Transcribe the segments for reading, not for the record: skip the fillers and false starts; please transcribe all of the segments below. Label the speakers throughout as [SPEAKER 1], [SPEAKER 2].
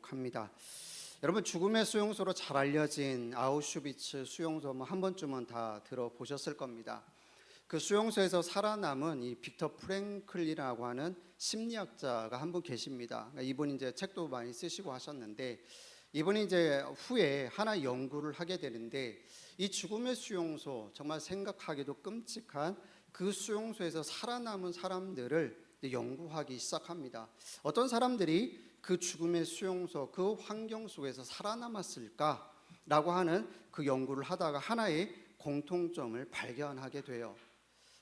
[SPEAKER 1] 합니다. 여러분, 죽음의 수용소로 잘 알려진 아우슈비츠 수용소 한 번쯤은 다 들어보셨을 겁니다. 그 수용소에서 살아남은 이 빅터 프랭클이라고 하는 심리학자가 한 분 계십니다. 이분이 이제 책도 많이 쓰시고 하셨는데, 이분이 이제 후에 하나 연구를 하게 되는데, 이 죽음의 수용소, 정말 생각하기도 끔찍한 그 수용소에서 살아남은 사람들을 연구하기 시작합니다. 어떤 사람들이 그 죽음의 수용소, 그 환경 속에서 살아남았을까라고 하는 그 연구를 하다가 하나의 공통점을 발견하게 돼요.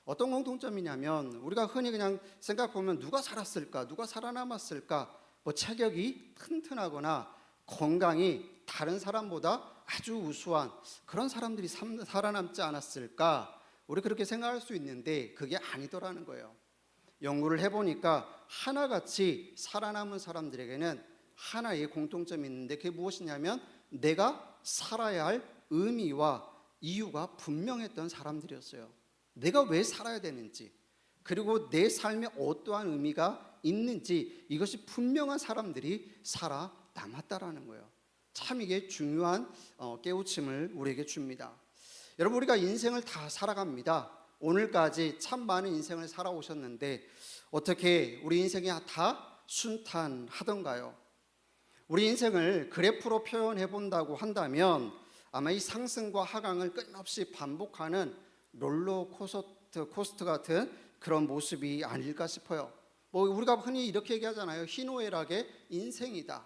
[SPEAKER 1] 어떤 공통점이냐면, 우리가 흔히 그냥 생각해보면 누가 살았을까, 누가 살아남았을까, 체격이 튼튼하거나 건강이 다른 사람보다 아주 우수한 그런 사람들이 살아남지 않았을까, 우리 그렇게 생각할 수 있는데 그게 아니더라는 거예요. 연구를 해보니까 하나같이 살아남은 사람들에게는 하나의 공통점이 있는데, 그게 무엇이냐면 내가 살아야 할 의미와 이유가 분명했던 사람들이었어요. 내가 왜 살아야 되는지, 그리고 내 삶에 어떠한 의미가 있는지, 이것이 분명한 사람들이 살아남았다라는 거예요. 참 이게 중요한 깨우침을 우리에게 줍니다. 여러분, 우리가 인생을 다 살아갑니다. 오늘까지 참 많은 인생을 살아오셨는데 어떻게 우리 인생이 다 순탄하던가요? 우리 인생을 그래프로 표현해 본다고 한다면 아마 이 상승과 하강을 끊임없이 반복하는 롤러코스터 같은 그런 모습이 아닐까 싶어요. 우리가 흔히 이렇게 얘기하잖아요. 희노애락의 인생이다.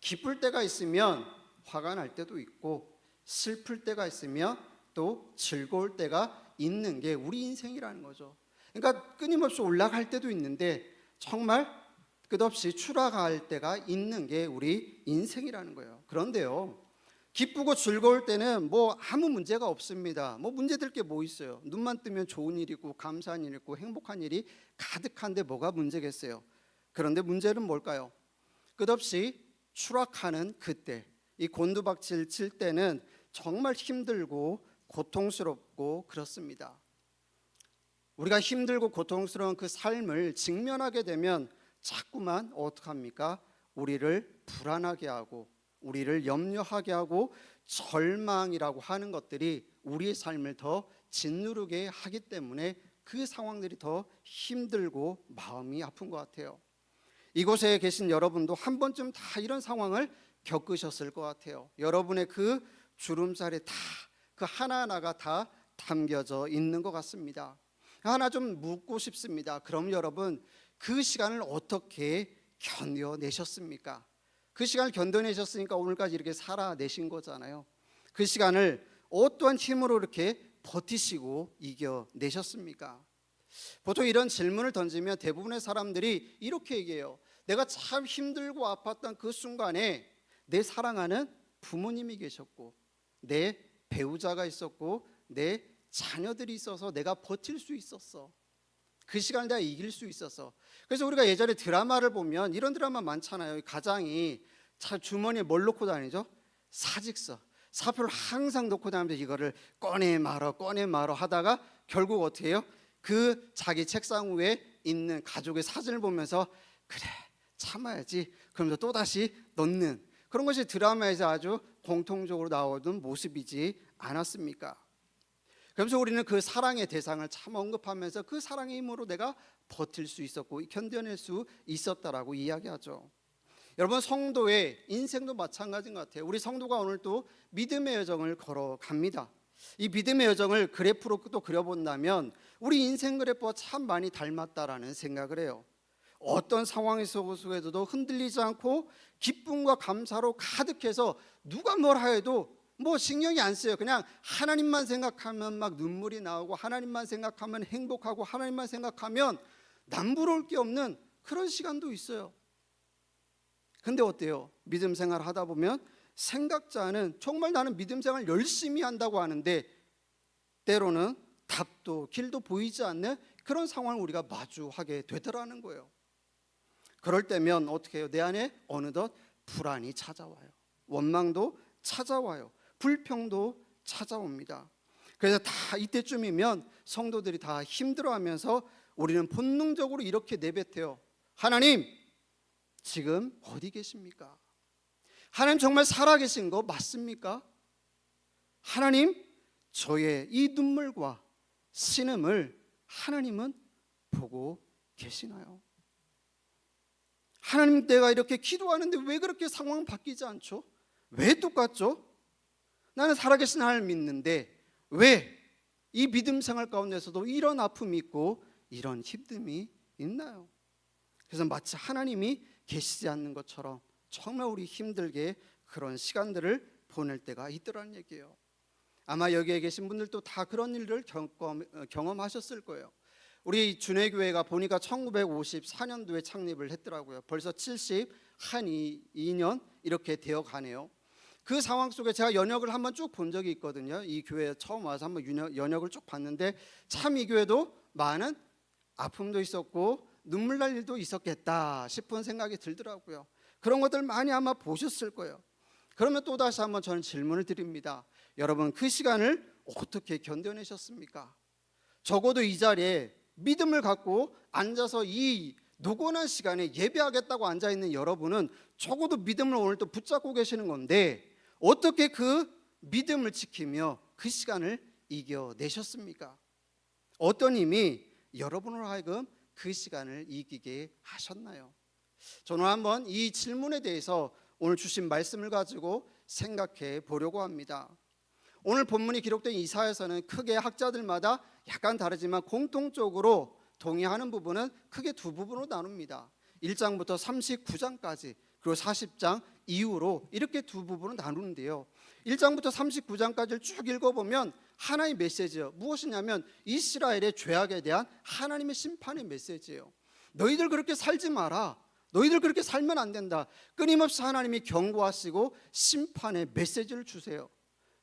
[SPEAKER 1] 기쁠 때가 있으면 화가 날 때도 있고, 슬플 때가 있으면 또 즐거울 때가 있는 게 우리 인생이라는 거죠. 그러니까 끊임없이 올라갈 때도 있는데 정말 끝없이 추락할 때가 있는 게 우리 인생이라는 거예요. 그런데요, 기쁘고 즐거울 때는 아무 문제가 없습니다. 문제될 게 뭐 있어요? 눈만 뜨면 좋은 일이고 감사한 일이 있고 행복한 일이 가득한데 뭐가 문제겠어요? 그런데 문제는 뭘까요? 끝없이 추락하는 그때, 이 곤두박질 칠 때는 정말 힘들고 고통스럽고 그렇습니다. 우리가 힘들고 고통스러운 그 삶을 직면하게 되면 자꾸만 어떡합니까? 우리를 불안하게 하고, 우리를 염려하게 하고, 절망이라고 하는 것들이 우리의 삶을 더 짓누르게 하기 때문에 그 상황들이 더 힘들고 마음이 아픈 것 같아요. 이곳에 계신 여러분도 한 번쯤 다 이런 상황을 겪으셨을 것 같아요. 여러분의 그 주름살에 다 그 하나하나가 다 담겨져 있는 것 같습니다. 하나 좀 묻고 싶습니다. 그럼 여러분, 그 시간을 어떻게 견뎌내셨습니까? 그 시간을 견뎌내셨으니까 오늘까지 이렇게 살아내신 거잖아요. 그 시간을 어떠한 힘으로 이렇게 버티시고 이겨내셨습니까? 보통 이런 질문을 던지면 대부분의 사람들이 이렇게 얘기해요. 내가 참 힘들고 아팠던 그 순간에 내 사랑하는 부모님이 계셨고, 내 배우자가 있었고, 내 자녀들이 있어서 내가 버틸 수 있었어. 그 시간을 내가 이길 수 있었어. 그래서 우리가 예전에 드라마를 보면 이런 드라마 많잖아요. 가장이 주머니에 뭘 넣고 다니죠? 사직서, 사표를 항상 넣고 다니면서 이거를 꺼내 말어 하다가 결국 어떻게 해요? 그 자기 책상 위에 있는 가족의 사진을 보면서 그래, 참아야지, 그러면서 또다시 넣는, 그런 것이 드라마에서 아주 공통적으로 나오던 모습이지 않았습니까? 그러면서 우리는 그 사랑의 대상을 참 언급하면서 그 사랑의 힘으로 내가 버틸 수 있었고 견뎌낼 수 있었다라고 이야기하죠. 여러분, 성도의 인생도 마찬가지인 것 같아요. 우리 성도가 오늘 또 믿음의 여정을 걸어갑니다. 이 믿음의 여정을 그래프로 또 그려본다면 우리 인생 그래프와 참 많이 닮았다라는 생각을 해요. 어떤 상황 속에서도 흔들리지 않고 기쁨과 감사로 가득해서 누가 뭐라 해도 신경이 안 쓰여요. 그냥 하나님만 생각하면 막 눈물이 나오고, 하나님만 생각하면 행복하고, 하나님만 생각하면 남부러울 게 없는 그런 시간도 있어요. 근데 어때요? 믿음 생활 하다 보면 생각지 않은, 정말 나는 믿음 생활 열심히 한다고 하는데 때로는 답도 길도 보이지 않는 그런 상황을 우리가 마주하게 되더라는 거예요. 그럴 때면 어떻게 해요? 내 안에 어느덧 불안이 찾아와요. 원망도 찾아와요. 불평도 찾아옵니다. 그래서 다 이때쯤이면 성도들이 다 힘들어하면서 우리는 본능적으로 이렇게 내뱉어요. 하나님, 지금 어디 계십니까? 하나님 정말 살아계신 거 맞습니까? 하나님, 저의 이 눈물과 신음을 하나님은 보고 계시나요? 하나님, 내가 이렇게 기도하는데 왜 그렇게 상황 바뀌지 않죠? 왜 똑같죠? 나는 살아계신 하나님을 믿는데 왜 이 믿음 생활 가운데서도 이런 아픔이 있고 이런 힘듦이 있나요? 그래서 마치 하나님이 계시지 않는 것처럼 정말 우리 힘들게 그런 시간들을 보낼 때가 있더라는 얘기예요. 아마 여기에 계신 분들도 다 그런 일을 경험하셨을 거예요. 우리 준회교회가 보니까 1954년도에 창립을 했더라고요. 벌써 72년 이렇게 되어 가네요. 그 상황 속에 제가 연역을 한번 쭉 본 적이 있거든요. 이 교회에 처음 와서 한번 연역을 쭉 봤는데 참 이 교회도 많은 아픔도 있었고 눈물 날 일도 있었겠다 싶은 생각이 들더라고요. 그런 것들 많이 아마 보셨을 거예요. 그러면 또 다시 한번 저는 질문을 드립니다. 여러분, 그 시간을 어떻게 견뎌내셨습니까? 적어도 이 자리에 믿음을 갖고 앉아서 이 노곤한 시간에 예배하겠다고 앉아있는 여러분은 적어도 믿음을 오늘 또 붙잡고 계시는 건데 어떻게 그 믿음을 지키며 그 시간을 이겨내셨습니까? 어떤 힘이 여러분으로 하여금 그 시간을 이기게 하셨나요? 저는 한번 이 질문에 대해서 오늘 주신 말씀을 가지고 생각해 보려고 합니다. 오늘 본문이 기록된 이사야서는 크게 학자들마다 약간 다르지만 공통적으로 동의하는 부분은 크게 두 부분으로 나눕니다. 1장부터 39장까지 그리고 40장 이후로 이렇게 두 부분으로 나누는데요. 1장부터 39장까지를 쭉 읽어보면 하나의 메시지예요. 무엇이냐면 이스라엘의 죄악에 대한 하나님의 심판의 메시지예요. 너희들 그렇게 살지 마라. 너희들 그렇게 살면 안 된다. 끊임없이 하나님이 경고하시고 심판의 메시지를 주세요.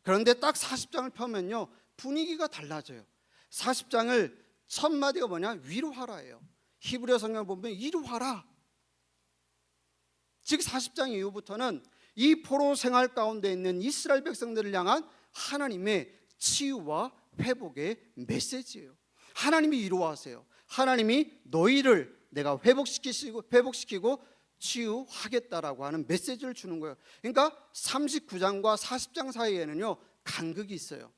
[SPEAKER 1] 그런데 딱 40장을 펴면요 분위기가 달라져요. 40장을 첫 마디가 뭐냐? 위로하라예요. 히브리어 성경을 보면 위로하라. 즉 40장 이후부터는 이 포로 생활 가운데 있는 이스라엘 백성들을 향한 하나님의 치유와 회복의 메시지예요. 하나님이 위로하세요. 하나님이 너희를 내가 회복시키고 치유하겠다라고 하는 메시지를 주는 거예요. 그러니까 39장과 40장 사이에는요 간극이 있어요.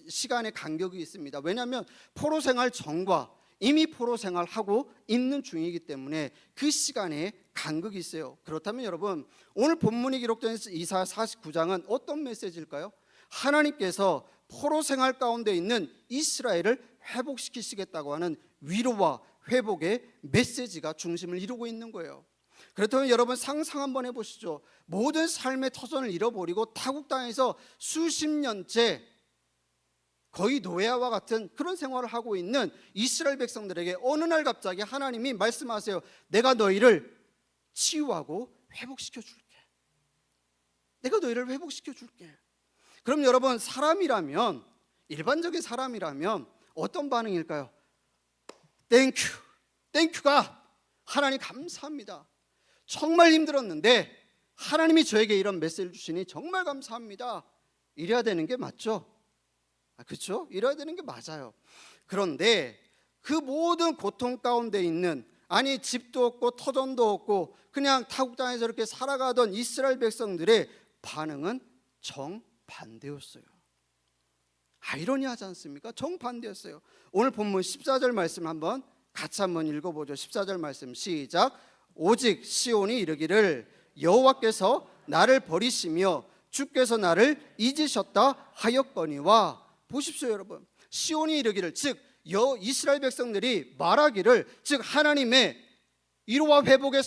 [SPEAKER 1] 시간의 간격이 있습니다. 왜냐하면 포로 생활 전과 이미 포로 생활하고 있는 중이기 때문에 그 시간에 간극이 있어요. 그렇다면 여러분, 오늘 본문이 기록된 이사야 49장은 어떤 메시지일까요? 하나님께서 포로 생활 가운데 있는 이스라엘을 회복시키시겠다고 하는 위로와 회복의 메시지가 중심을 이루고 있는 거예요. 그렇다면 여러분 상상 한번 해보시죠. 모든 삶의 터전을 잃어버리고 타국 땅에서 수십 년째 거의 노예와 같은 그런 생활을 하고 있는 이스라엘 백성들에게 어느 날 갑자기 하나님이 말씀하세요. 내가 너희를 치유하고 회복시켜 줄게. 내가 너희를 회복시켜 줄게. 그럼 여러분, 사람이라면, 일반적인 사람이라면 어떤 반응일까요? 땡큐, 땡큐가 하나님 감사합니다. 정말 힘들었는데 하나님이 저에게 이런 메시지를 주시니 정말 감사합니다. 이래야 되는 게 맞죠? 그렇죠? 이래야 되는 게 맞아요. 그런데 그 모든 고통 가운데 있는, 아니 집도 없고 터전도 없고 그냥 타국 땅에서 이렇게 살아가던 이스라엘 백성들의 반응은 정반대였어요. 아이러니하지 않습니까? 정반대였어요. 오늘 본문 14절 말씀 한번 같이 한번 읽어보죠. 14절 말씀 시작. 오직 시온이 이르기를 여호와께서 나를 버리시며 주께서 나를 잊으셨다 하였거니와. 보십시오 여러분, 시온이 이르기를, 즉 이스라엘 백성들이 말하기를, 즉 하나님의 위로와 회복의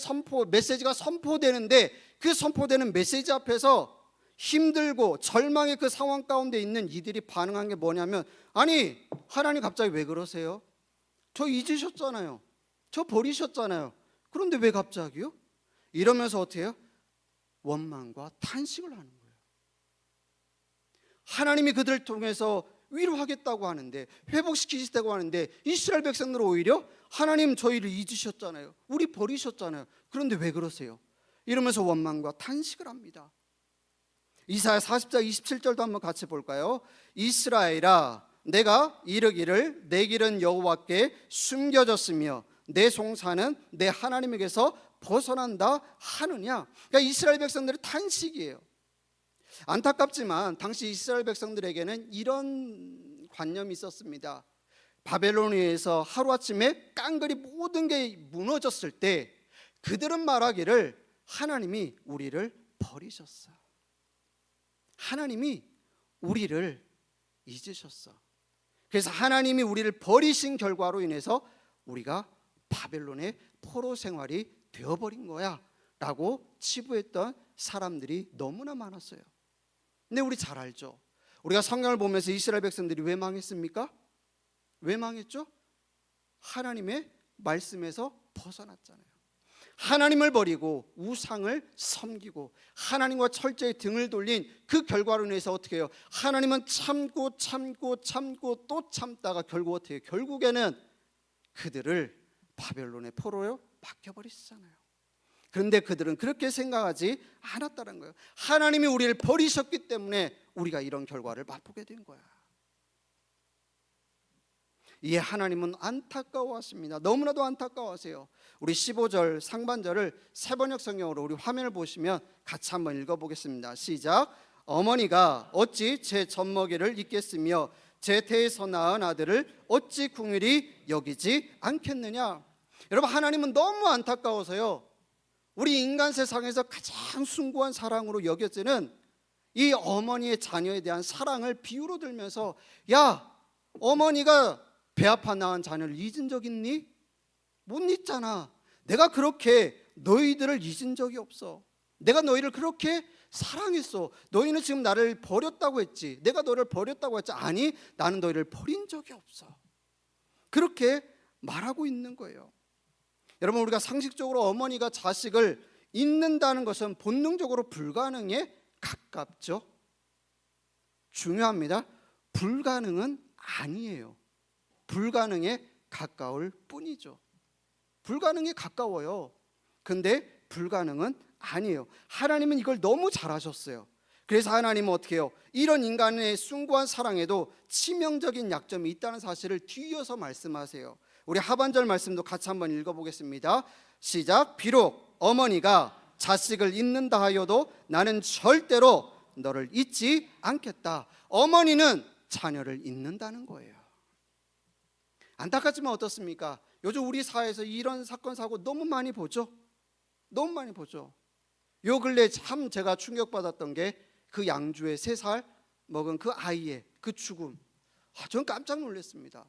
[SPEAKER 1] 메시지가 선포되는데 그 선포되는 메시지 앞에서 힘들고 절망의 그 상황 가운데 있는 이들이 반응한 게 뭐냐면, 아니 하나님 갑자기 왜 그러세요? 저 잊으셨잖아요. 저 버리셨잖아요. 그런데 왜 갑자기요? 이러면서 어떻게 해요? 원망과 탄식을 하는 거예요. 하나님이 그들을 통해서 위로하겠다고 하는데, 회복시키시다고 하는데, 이스라엘 백성들은 오히려 하나님 저희를 잊으셨잖아요. 우리 버리셨잖아요. 그런데 왜 그러세요? 이러면서 원망과 탄식을 합니다. 이사야 40장 27절도 한번 같이 볼까요? 이스라엘아, 내가 이르기를 내 길은 여호와께 숨겨졌으며 내 송사는 내 하나님에게서 벗어난다 하느냐? 그러니까 이스라엘 백성들의 탄식이에요. 안타깝지만 당시 이스라엘 백성들에게는 이런 관념이 있었습니다. 바벨론에서 하루아침에 깡그리 모든 게 무너졌을 때 그들은 말하기를 하나님이 우리를 버리셨어. 하나님이 우리를 잊으셨어. 그래서 하나님이 우리를 버리신 결과로 인해서 우리가 바벨론의 포로 생활이 되어버린 거야 라고 치부했던 사람들이 너무나 많았어요. 근데 우리 잘 알죠. 우리가 성경을 보면서 이스라엘 백성들이 왜 망했습니까? 왜 망했죠? 하나님의 말씀에서 벗어났잖아요. 하나님을 버리고 우상을 섬기고 하나님과 철저히 등을 돌린 그 결과로 인해서 어떻게 해요? 하나님은 참고 또 참다가 결국 어떻게 해요? 결국에는 그들을 바벨론의 포로로 맡겨버리시잖아요. 그런데 그들은 그렇게 생각하지 않았다는 거예요. 하나님이 우리를 버리셨기 때문에 우리가 이런 결과를 맛보게 된 거야. 이에 하나님은 안타까워하십니다. 너무나도 안타까워하세요. 우리 15절 상반절을 세번역 성경으로 우리 화면을 보시면 같이 한번 읽어보겠습니다. 시작. 어머니가 어찌 제 젖먹이를 잊겠으며 제 태에서 낳은 아들을 어찌 긍휼히 여기지 않겠느냐. 여러분, 하나님은 너무 안타까워서요, 우리 인간 세상에서 가장 숭고한 사랑으로 여겨지는 이 어머니의 자녀에 대한 사랑을 비유로 들면서, 야, 어머니가 배 아파 낳은 자녀를 잊은 적 있니? 못 잊잖아. 내가 그렇게 너희들을 잊은 적이 없어. 내가 너희를 그렇게 사랑했어. 너희는 지금 나를 버렸다고 했지. 내가 너를 버렸다고 했지. 아니, 나는 너희를 버린 적이 없어. 그렇게 말하고 있는 거예요. 여러분, 우리가 상식적으로 어머니가 자식을 잊는다는 것은 본능적으로 불가능에 가깝죠. 중요합니다. 불가능은 아니에요. 불가능에 가까울 뿐이죠. 불가능에 가까워요. 근데 불가능은 아니에요. 하나님은 이걸 너무 잘하셨어요. 그래서 하나님은 어떻게 해요? 이런 인간의 숭고한 사랑에도 치명적인 약점이 있다는 사실을 뒤이어서 말씀하세요. 우리 하반절 말씀도 같이 한번 읽어보겠습니다. 시작. 비록 어머니가 자식을 잊는다 하여도 나는 절대로 너를 잊지 않겠다. 어머니는 자녀를 잊는다는 거예요. 안타깝지만 어떻습니까? 요즘 우리 사회에서 이런 사건 사고 너무 많이 보죠. 너무 많이 보죠. 요 근래 참 제가 충격받았던 게 그 양주의 3살 먹은 그 아이의 그 죽음. 전 깜짝 놀랐습니다.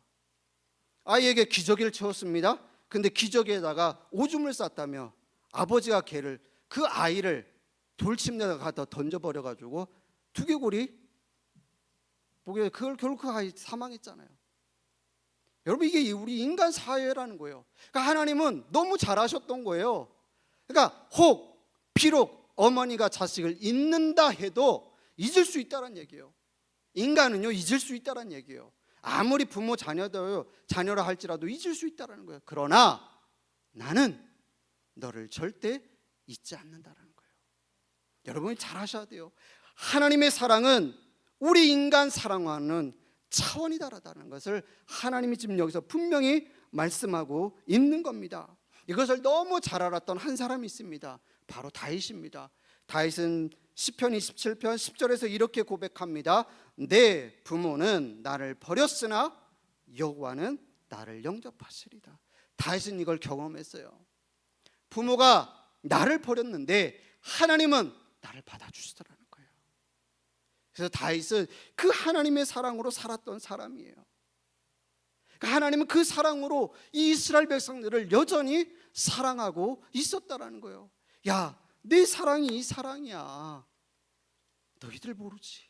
[SPEAKER 1] 아이에게 기저귀를 채웠습니다. 근데 기저귀에다가 오줌을 쌌다며 아버지가 걔를, 그 아이를 돌침대에다 갖다 던져버려가지고 두개골이 보게, 그걸 결국 그 아이 사망했잖아요. 여러분, 이게 우리 인간 사회라는 거예요. 그러니까 하나님은 너무 잘하셨던 거예요. 그러니까 혹 비록 어머니가 자식을 잊는다 해도 잊을 수 있다는 얘기예요. 인간은요, 잊을 수 있다는 얘기예요. 아무리 부모 자녀라 할지라도 잊을 수 있다는 거예요. 그러나 나는 너를 절대 잊지 않는다는 거예요. 여러분이 잘 하셔야 돼요. 하나님의 사랑은 우리 인간 사랑과는 차원이 다르다는 것을 하나님이 지금 여기서 분명히 말씀하고 있는 겁니다. 이것을 너무 잘 알았던 한 사람이 있습니다. 바로 다윗입니다. 다윗은 시편 27편 10절에서 이렇게 고백합니다. 내 부모는 나를 버렸으나 여호와는 나를 영접하시리다. 다윗은 이걸 경험했어요. 부모가 나를 버렸는데 하나님은 나를 받아주시더라는 거예요. 그래서 다윗은 그 하나님의 사랑으로 살았던 사람이에요. 하나님은 그 사랑으로 이 이스라엘 백성들을 여전히 사랑하고 있었다라는 거예요. 야, 내 사랑이 이 사랑이야. 너희들 모르지.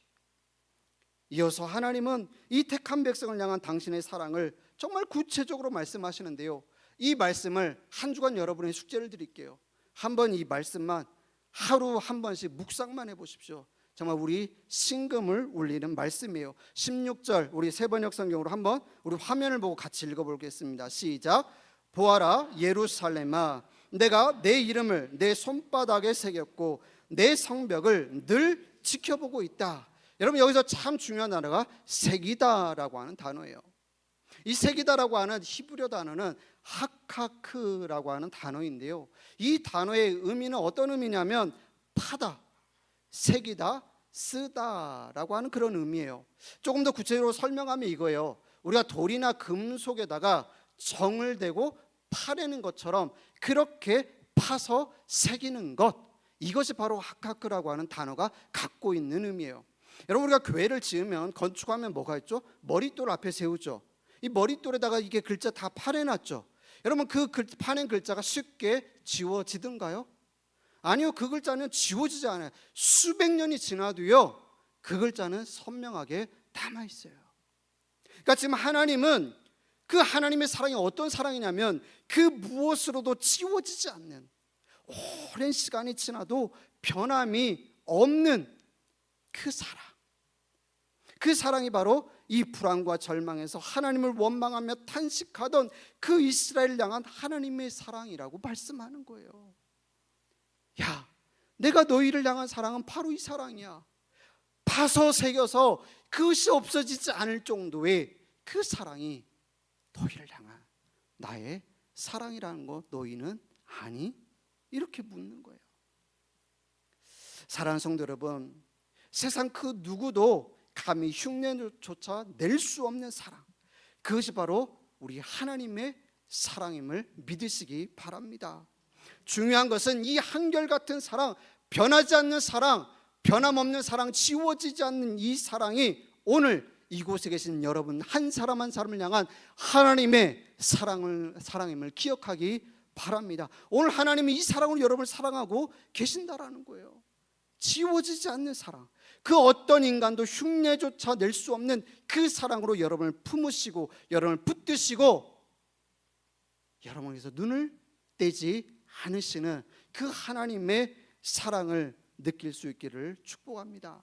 [SPEAKER 1] 이어서 하나님은 이 택한 백성을 향한 당신의 사랑을 정말 구체적으로 말씀하시는데요, 이 말씀을 한 주간 여러분의 숙제를 드릴게요. 한번 이 말씀만 하루 한 번씩 묵상만 해보십시오. 정말 우리 심금을 울리는 말씀이에요. 16절 우리 세번역 성경으로 한번 우리 화면을 보고 같이 읽어보겠습니다. 시작. 보아라 예루살렘아, 내가 내 이름을 내 손바닥에 새겼고 내 성벽을 늘 지켜보고 있다. 여러분, 여기서 참 중요한 단어가 새기다라고 하는 단어예요. 이 색이다라고 하는 히브리어 단어는 하카크라고 하는 단어인데요, 이 단어의 의미는 어떤 의미냐면 파다, 색이다, 쓰다라고 하는 그런 의미예요. 조금 더 구체적으로 설명하면 이거예요. 우리가 돌이나 금속에다가 정을 대고 파내는 것처럼 그렇게 파서 새기는 것, 이것이 바로 하카크라고 하는 단어가 갖고 있는 의미예요. 여러분, 우리가 교회를 지으면 건축하면 뭐가 있죠? 머릿돌 앞에 세우죠. 이 머릿돌에다가 이게 글자 다 파내놨죠. 여러분, 그 파낸 글자가 쉽게 지워지던가요? 아니요, 그 글자는 지워지지 않아요. 수백 년이 지나도요, 그 글자는 선명하게 남아있어요. 그러니까 지금 하나님은, 그 하나님의 사랑이 어떤 사랑이냐면 그 무엇으로도 지워지지 않는, 오랜 시간이 지나도 변함이 없는 그 사랑, 그 사랑이 바로 이 불안과 절망에서 하나님을 원망하며 탄식하던 그 이스라엘을 향한 하나님의 사랑이라고 말씀하는 거예요. 야, 내가 너희를 향한 사랑은 바로 이 사랑이야. 파서 새겨서 그것이 없어지지 않을 정도의 그 사랑이 너희를 향한 나의 사랑이라는 거 너희는 아니? 이렇게 묻는 거예요. 사랑하는 성도 여러분, 세상 그 누구도 감히 흉내조차 낼 수 없는 사랑, 그것이 바로 우리 하나님의 사랑임을 믿으시기 바랍니다. 중요한 것은 이 한결같은 사랑, 변하지 않는 사랑, 변함없는 사랑, 지워지지 않는 이 사랑이 오늘 이곳에 계신 여러분 한 사람 한 사람을 향한 하나님의 사랑임을 기억하기 바랍니다. 오늘 하나님이 이 사랑으로 여러분을 사랑하고 계신다라는 거예요. 지워지지 않는 사랑, 그 어떤 인간도 흉내조차 낼 수 없는 그 사랑으로 여러분을 품으시고 여러분을 붙드시고 여러분에게서 눈을 떼지 않으시는 그 하나님의 사랑을 느낄 수 있기를 축복합니다.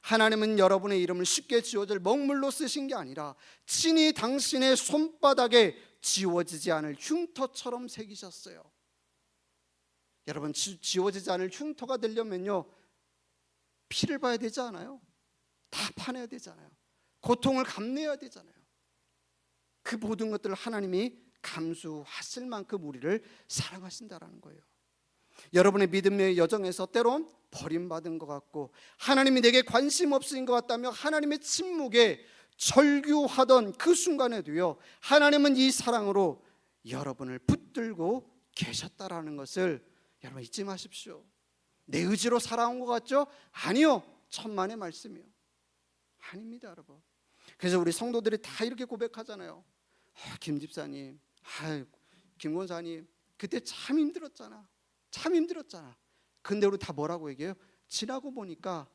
[SPEAKER 1] 하나님은 여러분의 이름을 쉽게 지워질 먹물로 쓰신 게 아니라 친히 당신의 손바닥에 지워지지 않을 흉터처럼 새기셨어요. 여러분, 지워지지 않을 흉터가 되려면요, 피를 봐야 되지 않아요? 다 파내야 되잖아요. 고통을 감내해야 되잖아요. 그 모든 것들을 하나님이 감수하실 만큼 우리를 사랑하신다라는 거예요. 여러분의 믿음의 여정에서 때론 버림받은 것 같고 하나님이 내게 관심 없으신 것 같다며 하나님의 침묵에 절규하던 그 순간에도요, 하나님은 이 사랑으로 여러분을 붙들고 계셨다라는 것을 여러분 잊지 마십시오. 내 의지로 살아온 것 같죠? 아니요, 천만의 말씀이요. 아닙니다, 여러분. 그래서 우리 성도들이 다 이렇게 고백하잖아요. 김 집사님, 김 권사님, 그때 참 힘들었잖아. 참 힘들었잖아. 근데 우리 다 뭐라고 얘기해요? 지나고 보니까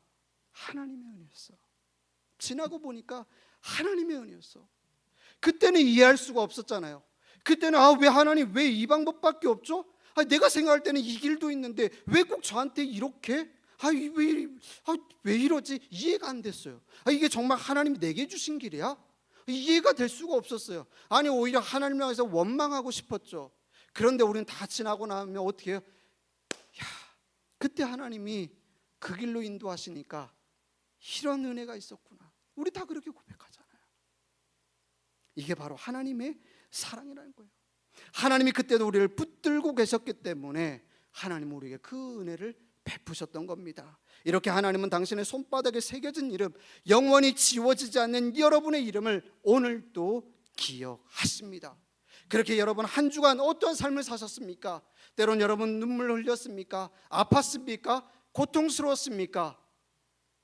[SPEAKER 1] 하나님의 은혜였어. 지나고 보니까 하나님의 은혜였어. 그때는 이해할 수가 없었잖아요. 그때는 왜 하나님 왜 이 방법밖에 없죠? 내가 생각할 때는 이 길도 있는데 왜 꼭 저한테 이렇게? 왜 이러지? 이해가 안 됐어요. 이게 정말 하나님이 내게 주신 길이야? 이해가 될 수가 없었어요. 아니, 오히려 하나님을 향해서 원망하고 싶었죠. 그런데 우리는 다 지나고 나면 어떻게 해요? 그때 하나님이 그 길로 인도하시니까 이런 은혜가 있었구나. 우리 다 그렇게 고백하잖아요. 이게 바로 하나님의 사랑이라는 거예요. 하나님이 그때도 우리를 붙들고 계셨기 때문에 하나님은 우리에게 그 은혜를 베푸셨던 겁니다. 이렇게 하나님은 당신의 손바닥에 새겨진 이름, 영원히 지워지지 않는 여러분의 이름을 오늘도 기억하십니다. 그렇게 여러분 한 주간 어떤 삶을 사셨습니까? 때론 여러분 눈물 흘렸습니까? 아팠습니까? 고통스러웠습니까?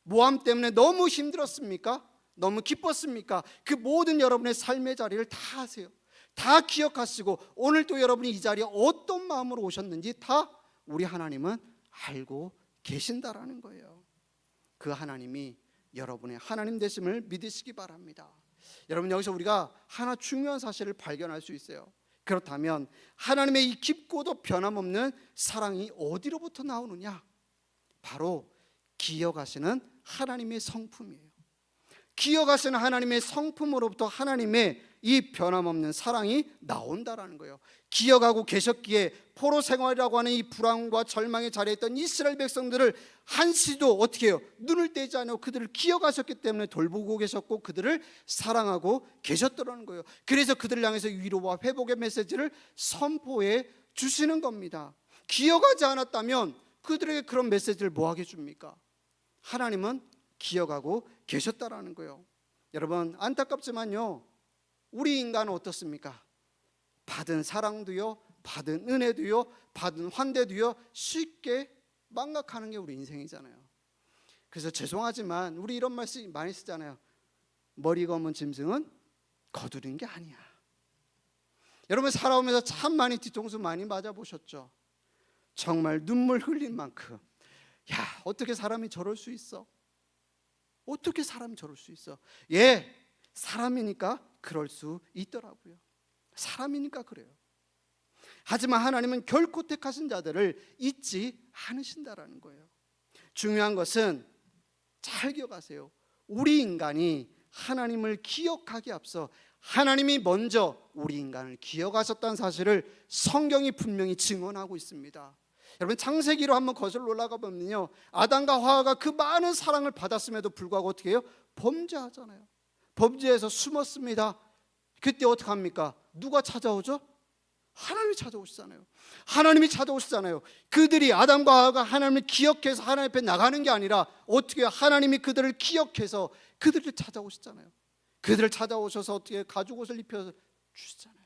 [SPEAKER 1] 모함 때문에 너무 힘들었습니까? 너무 기뻤습니까? 그 모든 여러분의 삶의 자리를 다 아세요. 다 기억하시고 오늘도 여러분이 이 자리에 어떤 마음으로 오셨는지 다 우리 하나님은 알고 계신다라는 거예요. 그 하나님이 여러분의 하나님 되심을 믿으시기 바랍니다. 여러분, 여기서 우리가 하나 중요한 사실을 발견할 수 있어요. 그렇다면 하나님의 이 깊고도 변함없는 사랑이 어디로부터 나오느냐? 바로 기억하시는 하나님의 성품이에요. 기억하시는 하나님의 성품으로부터 하나님의 이 변함없는 사랑이 나온다라는 거예요. 기억하고 계셨기에 포로 생활이라고 하는 이 불안과 절망의 자리에 있던 이스라엘 백성들을 한시도 어떻게 해요? 눈을 떼지 않고 그들을 기억하셨기 때문에 돌보고 계셨고 그들을 사랑하고 계셨더라는 거예요. 그래서 그들을 향해서 위로와 회복의 메시지를 선포해 주시는 겁니다. 기억하지 않았다면 그들에게 그런 메시지를 뭐하게 줍니까? 하나님은 기억하고 계셨다라는 거예요. 여러분, 안타깝지만요, 우리 인간은 어떻습니까? 받은 사랑도요, 받은 은혜도요, 받은 환대도요, 쉽게 망각하는 게 우리 인생이잖아요. 그래서 죄송하지만 우리 이런 말씀 많이 쓰잖아요. 머리 검은 짐승은 거두는 게 아니야. 여러분, 살아오면서 참 많이 뒤통수 많이 맞아보셨죠? 정말 눈물 흘린 만큼, 야, 어떻게 사람이 저럴 수 있어? 어떻게 사람이 저럴 수 있어? 예, 사람이니까 그럴 수 있더라고요. 사람이니까 그래요. 하지만 하나님은 결코 택하신 자들을 잊지 않으신다라는 거예요. 중요한 것은 잘 기억하세요. 우리 인간이 하나님을 기억하기에 앞서 하나님이 먼저 우리 인간을 기억하셨다는 사실을 성경이 분명히 증언하고 있습니다. 여러분, 창세기로 한번 거슬러 올라가 보면요, 아담과 하와가 그 많은 사랑을 받았음에도 불구하고 어떻게 해요? 범죄하잖아요. 범죄해서 숨었습니다. 그때 어떻게 합니까? 누가 찾아오죠? 하나님이 찾아오시잖아요. 하나님이 찾아오시잖아요. 그들이 아담과 하와가 하나님을 기억해서 하나님 앞에 나가는 게 아니라 어떻게 해요? 하나님이 그들을 기억해서 그들을 찾아오시잖아요. 그들을 찾아오셔서 어떻게 가죽 옷을 입혀 주시잖아요.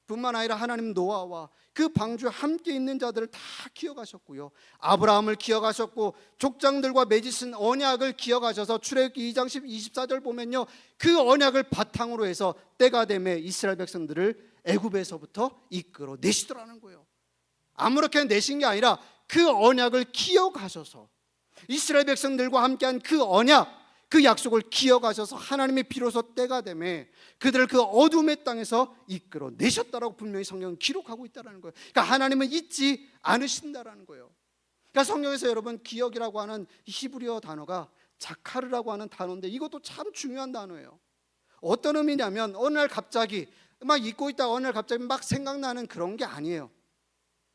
[SPEAKER 1] 뿐만 아니라 하나님 노아와 그 방주에 함께 있는 자들을 다 기억하셨고요, 아브라함을 기억하셨고 족장들과 맺으신 언약을 기억하셔서 출애굽기 2장 24절 보면요, 그 언약을 바탕으로 해서 때가 되매 이스라엘 백성들을 애굽에서부터 이끌어 내시더라는 거예요. 아무렇게 내신 게 아니라 그 언약을 기억하셔서 이스라엘 백성들과 함께한 그 언약, 그 약속을 기억하셔서 하나님의 비로소 때가 되매 그들을 그 어둠의 땅에서 이끌어 내셨다라고 분명히 성경은 기록하고 있다는 거예요. 그러니까 하나님은 잊지 않으신다라는 거예요. 그러니까 성경에서 여러분, 기억이라고 하는 히브리어 단어가 자카르라고 하는 단어인데 이것도 참 중요한 단어예요. 어떤 의미냐면 어느 날 갑자기 막 잊고 있다가 어느 날 갑자기 막 생각나는 그런 게 아니에요.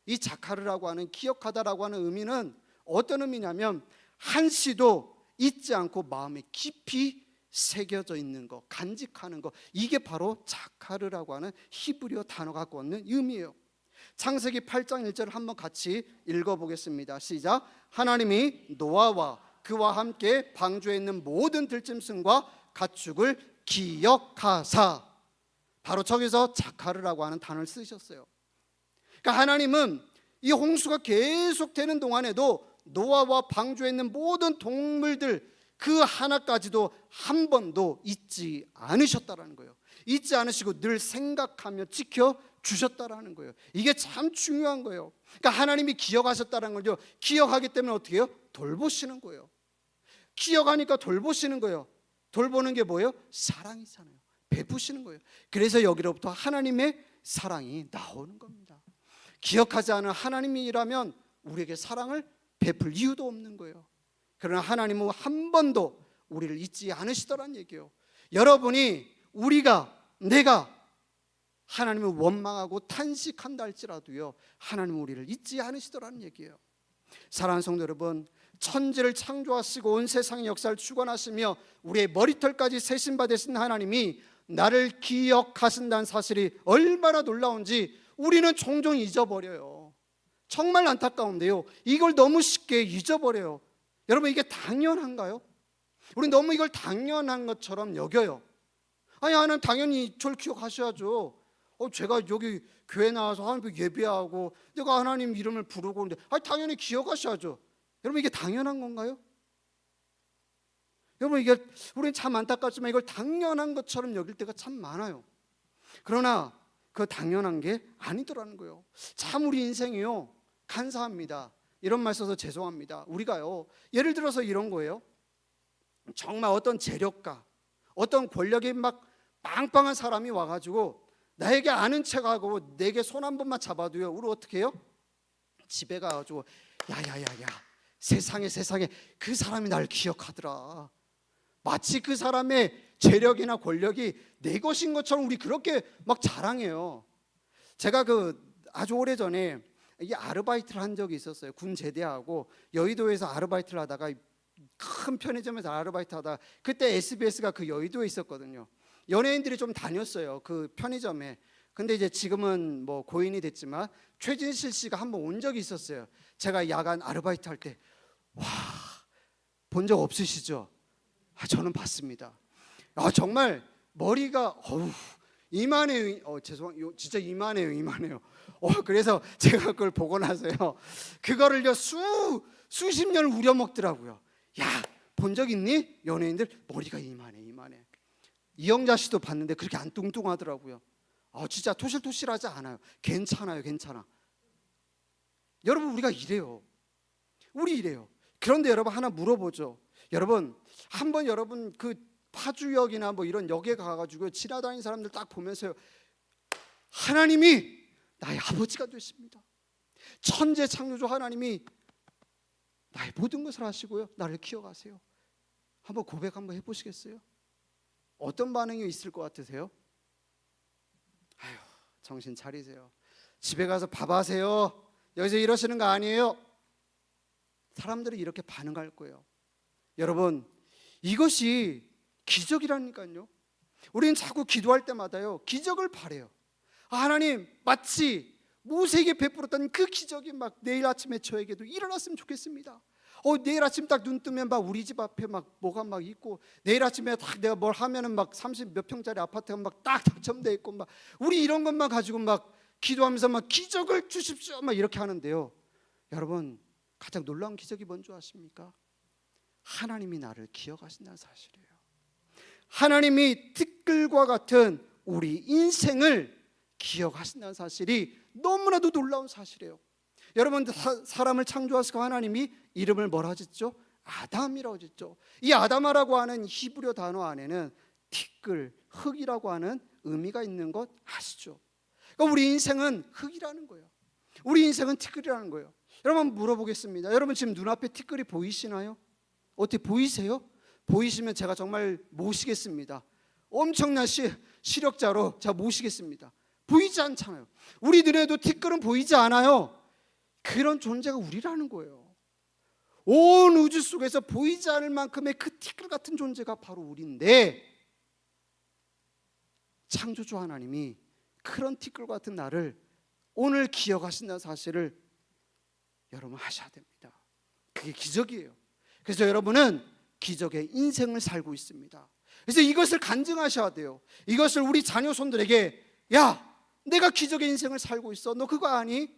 [SPEAKER 1] 이 자카르라고 하는, 기억하다라고 하는 의미는 어떤 의미냐면 한시도 잊지 않고 마음에 깊이 새겨져 있는 거, 간직하는 거, 이게 바로 자카르라고 하는 히브리어 단어가 갖고 있는 의미예요. 창세기 8장 1절을 한번 같이 읽어보겠습니다. 시작. 하나님이 노아와 그와 함께 방주에 있는 모든 들짐승과 가축을 기억하사, 바로 저기서 자카르라고 하는 단어를 쓰셨어요. 그러니까 하나님은 이 홍수가 계속되는 동안에도 노아와 방주에 있는 모든 동물들 그 하나까지도 한 번도 잊지 않으셨다라는 거예요. 잊지 않으시고 늘 생각하며 지켜주셨다라는 거예요. 이게 참 중요한 거예요. 그러니까 하나님이 기억하셨다는 거죠. 기억하기 때문에 어떻게 해요? 돌보시는 거예요. 기억하니까 돌보시는 거예요. 돌보는 게 뭐예요? 사랑이잖아요. 베푸시는 거예요. 그래서 여기로부터 하나님의 사랑이 나오는 겁니다. 기억하지 않은 하나님이라면 우리에게 사랑을 베풀 이유도 없는 거예요. 그러나 하나님은 한 번도 우리를 잊지 않으시더란 얘기예요. 여러분이, 우리가, 내가 하나님을 원망하고 탄식한다 할지라도요, 하나님은 우리를 잊지 않으시더라는 얘기예요. 사랑하는 성도 여러분, 천지를 창조하시고 온 세상의 역사를 주관하시며 우리의 머리털까지 세신 바 되신 하나님이 나를 기억하신다는 사실이 얼마나 놀라운지 우리는 종종 잊어버려요. 정말 안타까운데요, 이걸 너무 쉽게 잊어버려요. 여러분, 이게 당연한가요? 우리 너무 이걸 당연한 것처럼 여겨요. 아니, 하나님 당연히 저를 기억하셔야죠. 제가 여기 교회 나와서 하나님 예배하고 내가 하나님 이름을 부르고 있는데 당연히 기억하셔야죠. 여러분, 이게 당연한 건가요? 여러분, 이게 우리는 참 안타깝지만 이걸 당연한 것처럼 여길 때가 참 많아요. 그러나 그 당연한 게 아니더라는 거예요. 참 우리 인생이요, 간사합니다. 이런 말 써서 죄송합니다. 우리가요, 예를 들어서 이런 거예요. 정말 어떤 재력가, 어떤 권력이 막 빵빵한 사람이 와가지고 나에게 아는 척하고 내게 손 한 번만 잡아도요, 우리 어떻게 해요? 집에 가가지고 야야야야, 세상에 그 사람이 날 기억하더라. 마치 그 사람의 재력이나 권력이 내 것인 것처럼 우리 그렇게 막 자랑해요. 제가 아주 오래전에 이 아르바이트를 한 적이 있었어요. 군 제대하고 여의도에서 아르바이트를 하다가 큰 편의점에서 아르바이트 하다가 그때 SBS가 그 여의도에 있었거든요. 연예인들이 좀 다녔어요, 그 편의점에. 근데 이제 지금은 뭐 고인이 됐지만 최진실 씨가 한번 온 적이 있었어요. 제가 야간 아르바이트 할 때. 와, 본 적 없으시죠? 저는 봤습니다. 정말 머리가 이만해요. 죄송해요. 진짜 이만해요. 그래서 제가 그걸 보고 나서요, 그거를요 수십 년을 우려먹더라고요. 야, 본 적 있니? 연예인들 머리가 이만해. 이영자 씨도 봤는데 그렇게 안 뚱뚱하더라고요. 진짜 토실토실하지 않아요. 괜찮아. 여러분, 우리가 이래요. 그런데 여러분, 하나 물어보죠. 여러분, 한번 여러분 그 파주역이나 뭐 이런 역에 가가지고 지나다니는 사람들 딱 보면서요, 하나님이 나의 아버지가 되십니다. 천재 창조주 하나님이 나의 모든 것을 하시고요, 나를 키워가세요. 한번 고백 한번 해보시겠어요? 어떤 반응이 있을 것 같으세요? 정신 차리세요. 집에 가서 밥 하세요. 여기서 이러시는 거 아니에요? 사람들이 이렇게 반응할 거예요. 여러분, 이것이 기적이라니까요. 우리는 자꾸 기도할 때마다요, 기적을 바래요. 하나님, 마치 모세에게 베풀었던 그 기적이 막 내일 아침에 저에게도 일어났으면 좋겠습니다. 내일 아침 딱 눈 뜨면 막 우리 집 앞에 막 뭐가 막 있고, 내일 아침에 딱 내가 뭘 하면은 막 30 몇 평짜리 아파트가 막 딱 당첨돼 있고, 막 우리 이런 것만 가지고 막 기도하면서 막 기적을 주십시오 막 이렇게 하는데요, 여러분, 가장 놀라운 기적이 뭔지 아십니까? 하나님이 나를 기억하신다는 사실이에요. 하나님이 티끌과 같은 우리 인생을 기억하신다는 사실이 너무나도 놀라운 사실이에요. 여러분, 사람을 창조하시고 하나님이 이름을 뭐라 짓죠? 아담이라고 짓죠. 이 아담아라고 하는 히브리어 단어 안에는 티끌, 흙이라고 하는 의미가 있는 것 아시죠? 그러니까 우리 인생은 흙이라는 거예요. 우리 인생은 티끌이라는 거예요. 여러분, 물어보겠습니다. 여러분, 지금 눈앞에 티끌이 보이시나요? 어떻게 보이세요? 보이시면 제가 정말 모시겠습니다. 엄청난 시력자로 제가 모시겠습니다. 보이지 않잖아요. 우리 눈에도 티끌은 보이지 않아요. 그런 존재가 우리라는 거예요. 온 우주 속에서 보이지 않을 만큼의 그 티끌 같은 존재가 바로 우리인데, 창조주 하나님이 그런 티끌 같은 나를 오늘 기억하신다는 사실을 여러분 하셔야 됩니다. 그게 기적이에요. 그래서 여러분은 기적의 인생을 살고 있습니다. 그래서 이것을 간증하셔야 돼요. 이것을 우리 자녀손들에게, 야, 내가 기적의 인생을 살고 있어. 너 그거 아니?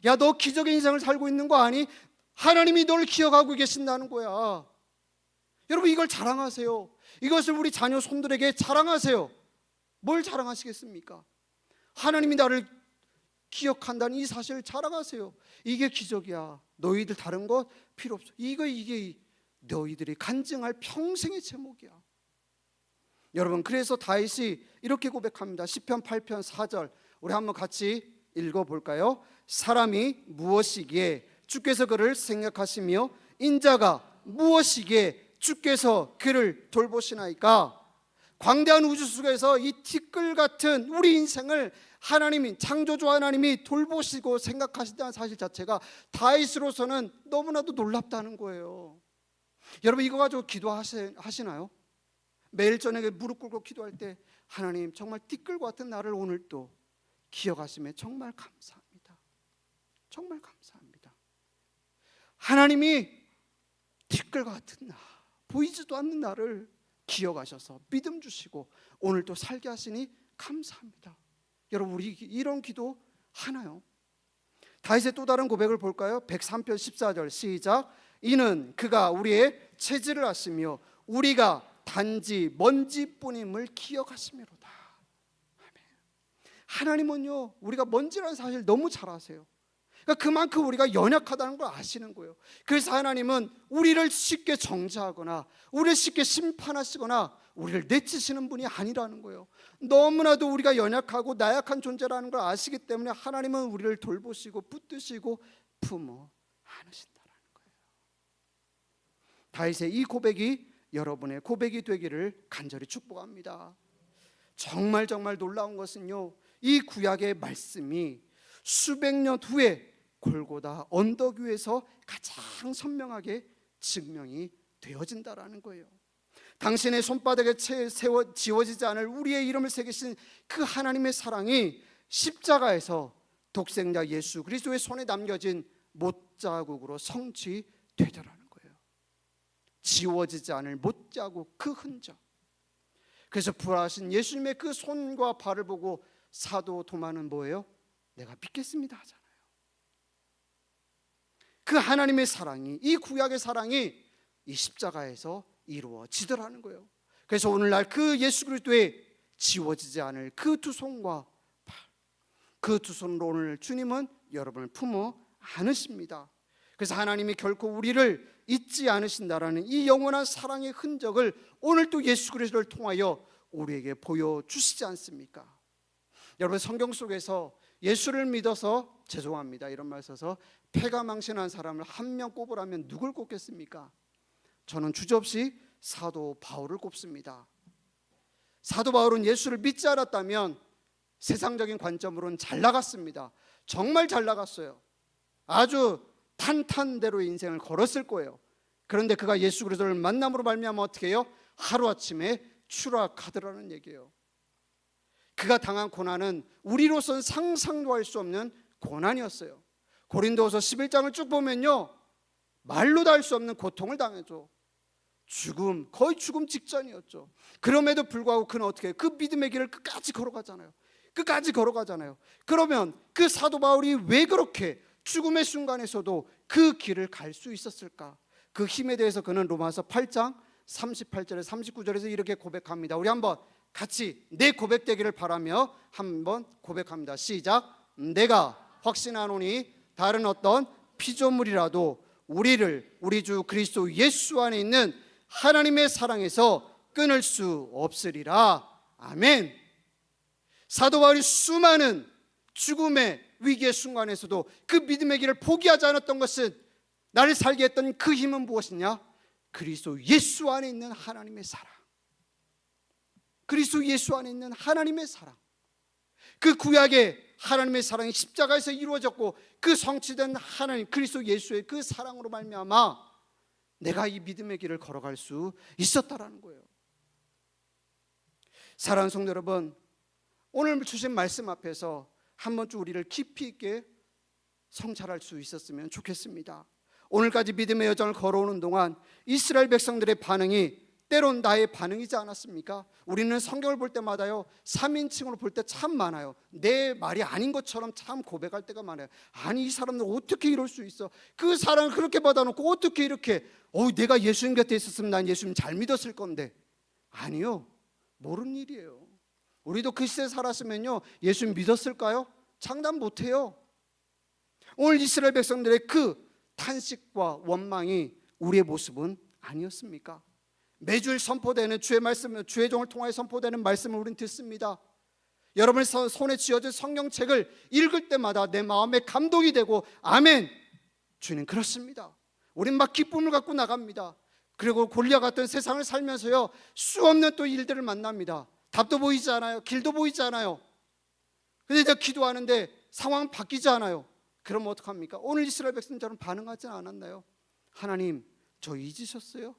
[SPEAKER 1] 야, 너 기적의 인생을 살고 있는 거 아니? 하나님이 너를 기억하고 계신다는 거야. 여러분, 이걸 자랑하세요. 이것을 우리 자녀 손들에게 자랑하세요. 뭘 자랑하시겠습니까? 하나님이 나를 기억한다는 이 사실을 자랑하세요. 이게 기적이야. 너희들 다른 것 필요 없어. 이게 너희들이 간증할 평생의 제목이야. 여러분, 그래서 다윗이 이렇게 고백합니다. 시편 8편 4절 우리 한번 같이 읽어볼까요? 사람이 무엇이기에 주께서 그를 생각하시며 인자가 무엇이기에 주께서 그를 돌보시나이까. 광대한 우주 속에서 이 티끌 같은 우리 인생을 하나님이, 창조주 하나님이 돌보시고 생각하신다는 사실 자체가 다윗으로서는 너무나도 놀랍다는 거예요. 여러분, 이거 가지고 기도하시나요? 매일 저녁에 무릎 꿇고 기도할 때, 하나님, 정말 티끌 같은 나를 오늘 또 기억하심에 정말 감사합니다. 정말 감사합니다. 하나님이 티끌 같은 나, 보이지도 않는 나를 기억하셔서 믿음 주시고 오늘 또 살게 하시니 감사합니다. 여러분, 우리 이런 기도 하나요? 다윗의 또 다른 고백을 볼까요? 103편 14절 시작. 이는 그가 우리의 체질을 아시며 우리가 단지 먼지뿐임을 기억하시미로다. 아멘. 하나님은요, 우리가 먼지라는 사실 너무 잘 아세요. 그러니까 그만큼 우리가 연약하다는 걸 아시는 거예요. 그래서 하나님은 우리를 쉽게 정죄하거나 우리를 쉽게 심판하시거나 우리를 내치시는 분이 아니라는 거예요. 너무나도 우리가 연약하고 나약한 존재라는 걸 아시기 때문에 하나님은 우리를 돌보시고 붙드시고 품어 안으신다라는 거예요. 다윗의 이 고백이 여러분의 고백이 되기를 간절히 축복합니다. 정말 놀라운 것은요, 이 구약의 말씀이 수백 년 후에 골고다 언덕 위에서 가장 선명하게 증명이 되어진다라는 거예요. 당신의 손바닥에 지워지지 않을 우리의 이름을 새기신 그 하나님의 사랑이 십자가에서 독생자 예수 그리스도의 손에 남겨진 못자국으로 성취되더라는 거예요. 지워지지 않을 못자국, 그 흔적. 그래서 부활하신 예수님의 그 손과 발을 보고 사도 도마는 뭐예요? 내가 믿겠습니다 하잖아요. 그 하나님의 사랑이, 이 구약의 사랑이 이 십자가에서 이루어지더라는 거예요. 그래서 오늘날 그 예수 그리스도의 지워지지 않을 그 두 손과 발, 그 두 손으로 오늘 주님은 여러분을 품어 안으십니다. 그래서 하나님이 결코 우리를 잊지 않으신다라는 이 영원한 사랑의 흔적을 오늘 또 예수 그리스도를 통하여 우리에게 보여주시지 않습니까? 여러분, 성경 속에서 예수를 믿어서, 죄송합니다 이런 말 써서 패가 망신한 사람을 한 명 꼽으라면 누굴 꼽겠습니까? 저는 주저없이 사도 바울을 꼽습니다. 사도 바울은 예수를 믿지 않았다면 세상적인 관점으로는 잘 나갔습니다. 정말 잘 나갔어요. 아주 탄탄대로의 인생을 걸었을 거예요. 그런데 그가 예수 그리스도를 만남으로 말미암아 어떻게 해요? 하루아침에 추락하더라는 얘기예요. 그가 당한 고난은 우리로서는 상상도 할 수 없는 고난이었어요. 고린도후서 11장을 쭉 보면요, 말로 다 할 수 없는 고통을 당했죠. 죽음, 거의 죽음 직전이었죠. 그럼에도 불구하고 그는 어떻게 해요? 그 믿음의 길을 끝까지 걸어가잖아요. 그러면 그 사도 바울이 왜 그렇게 죽음의 순간에서도 그 길을 갈 수 있었을까? 그 힘에 대해서 그는 로마서 8장 38절에 39절에서 이렇게 고백합니다. 우리 한번 같이 내 고백되기를 바라며 한번 고백합니다. 시작. 내가 확신하노니 다른 어떤 피조물이라도 우리를 우리 주 그리스도 예수 안에 있는 하나님의 사랑에서 끊을 수 없으리라. 아멘. 사도 바울이 수많은 죽음의 위기의 순간에서도 그 믿음의 길을 포기하지 않았던 것은, 나를 살게 했던 그 힘은 무엇이냐? 그리스도 예수 안에 있는 하나님의 사랑. 그리스도 예수 안에 있는 하나님의 사랑. 그 구약의 하나님의 사랑이 십자가에서 이루어졌고 그 성취된 하나님 그리스도 예수의 그 사랑으로 말미암아 내가 이 믿음의 길을 걸어갈 수 있었다라는 거예요. 사랑하는 성도 여러분, 오늘 주신 말씀 앞에서 한 번쯤 우리를 깊이 있게 성찰할 수 있었으면 좋겠습니다. 오늘까지 믿음의 여정을 걸어오는 동안 이스라엘 백성들의 반응이 때론 나의 반응이지 않았습니까? 우리는 성경을 볼 때마다요 3인칭으로 볼 때 참 많아요. 내 말이 아닌 것처럼 참 고백할 때가 많아요. 아니, 이 사람들 어떻게 이럴 수 있어? 그 사랑을 그렇게 받아놓고 어떻게 이렇게 내가 예수님 곁에 있었으면 난 예수님 잘 믿었을 건데. 아니요, 모르는 일이에요. 우리도 그 시대에 살았으면요 예수님 믿었을까요? 장담 못해요. 오늘 이스라엘 백성들의 그 탄식과 원망이 우리의 모습은 아니었습니까? 매주일 선포되는 주의 말씀, 주의 종을 통하여 선포되는 말씀을 우리는 듣습니다. 여러분의 손에 쥐어진 성경책을 읽을 때마다 내 마음에 감동이 되고 아멘, 주님 그렇습니다. 우린 막 기쁨을 갖고 나갑니다. 그리고 골리앗 같은 세상을 살면서요 수 없는 또 일들을 만납니다. 답도 보이지 않아요. 길도 보이지 않아요. 근데 이제 기도하는데 상황은 바뀌지 않아요. 그럼 어떡합니까? 오늘 이스라엘 백성들은 반응하지 않았나요? 하나님, 저 잊으셨어요?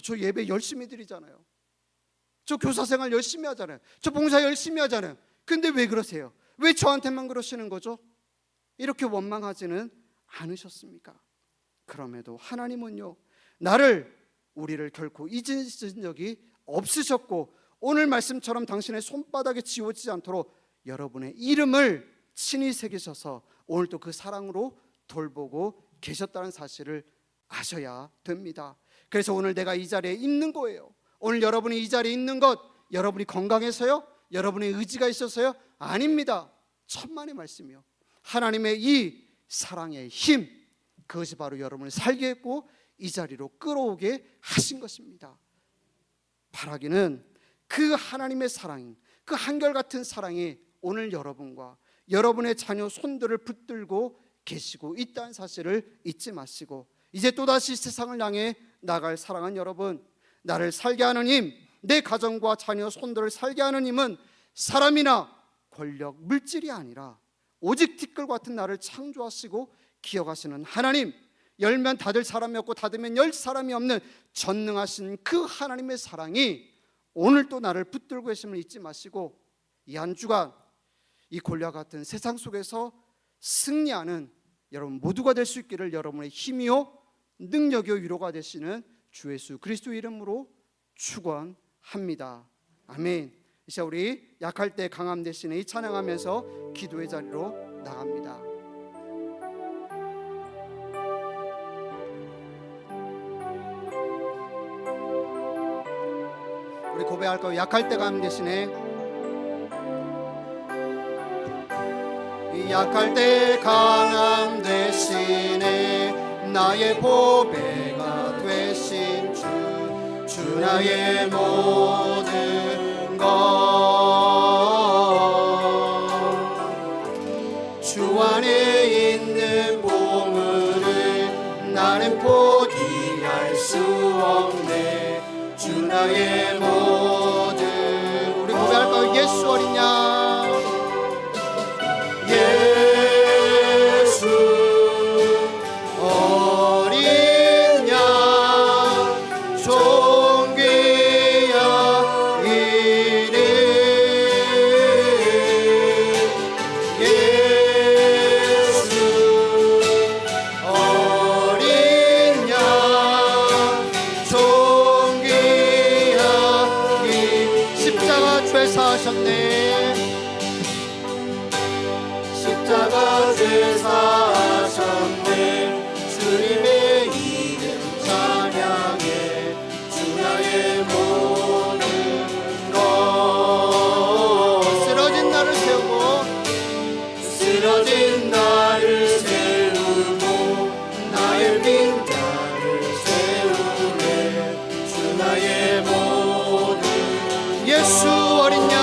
[SPEAKER 1] 저 예배 열심히 드리잖아요. 저 교사생활 열심히 하잖아요. 저 봉사 열심히 하잖아요. 근데 왜 그러세요? 왜 저한테만 그러시는 거죠? 이렇게 원망하지는 않으셨습니까? 그럼에도 하나님은요 우리를 결코 잊으신 적이 없으셨고 오늘 말씀처럼 당신의 손바닥에 지워지지 않도록 여러분의 이름을 친히 새기셔서 오늘도 그 사랑으로 돌보고 계셨다는 사실을 아셔야 됩니다. 그래서 오늘 내가 이 자리에 있는 거예요. 오늘 여러분이 이 자리에 있는 것, 여러분이 건강해서요? 여러분의 의지가 있어서요? 아닙니다. 천만의 말씀이요. 하나님의 이 사랑의 힘, 그것이 바로 여러분을 살게 했고 이 자리로 끌어오게 하신 것입니다. 바라기는 그 하나님의 사랑, 그 한결같은 사랑이 오늘 여러분과 여러분의 자녀 손들을 붙들고 계시고 있다는 사실을 잊지 마시고 이제 또다시 세상을 향해 나갈 사랑하는 여러분, 나를 살게 하는 힘, 내 가정과 자녀 손들을 살게 하는 힘은 사람이나 권력, 물질이 아니라 오직 티끌 같은 나를 창조하시고 기억하시는 하나님, 열면 닫을 사람이 없고 닫으면 열 사람이 없는 전능하신 그 하나님의 사랑이 오늘도 나를 붙들고 계심을 잊지 마시고, 이 한 주간 이 골리앗 같은 세상 속에서 승리하는 여러분 모두가 될 수 있기를 여러분의 힘이요 능력이요 위로가 되시는 주 예수 그리스도 이름으로 축원합니다. 아멘. 이제 우리 약할 때 강함 되시는 이 찬양하면서 기도의 자리로 나갑니다. 우리 고백할까요? 약할 때 강함 되시네. 약할 때 강함 되시네. 나의 보배가 되신 주 나의 모든 것. 주 안에 있는 보물을 나는 포기할 수 없네. 주 나의 모든. 우리 고백할까요? 예수 어린 양,
[SPEAKER 2] 십자가 죄 사하셨네. 주님의 이름 찬양해. 주 나의 모든 것.
[SPEAKER 1] 쓰러진 나를 세우고
[SPEAKER 2] 쓰러진 나를 세우고 나의 빈자를 세우네. 주 나의 모든
[SPEAKER 1] 예수 어린 양,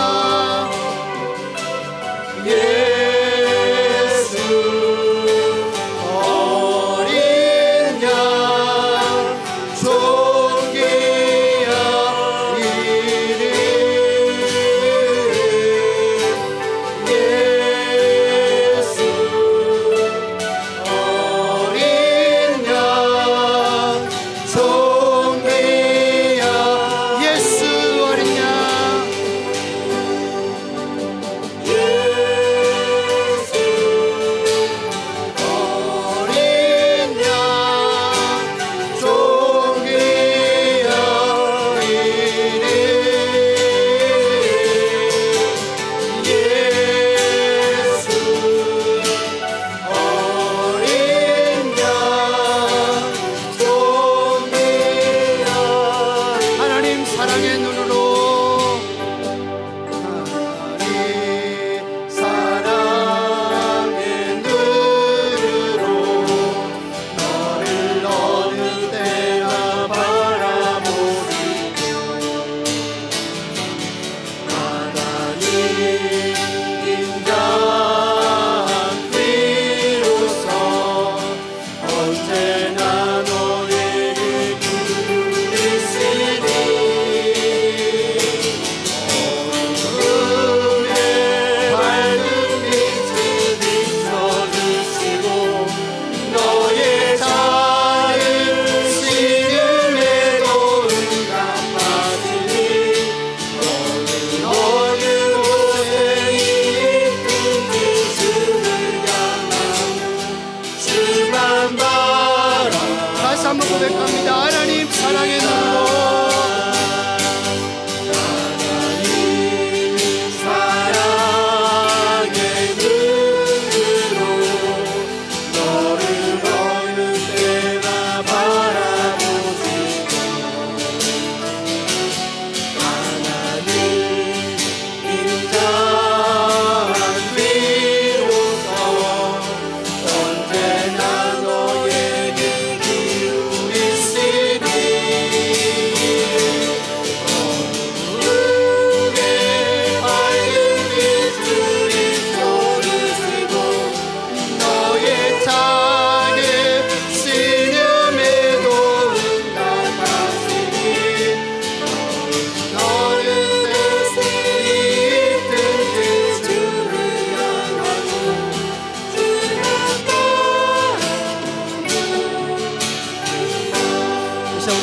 [SPEAKER 1] 한번 고백합니다. 하나님 사랑의 눈으로,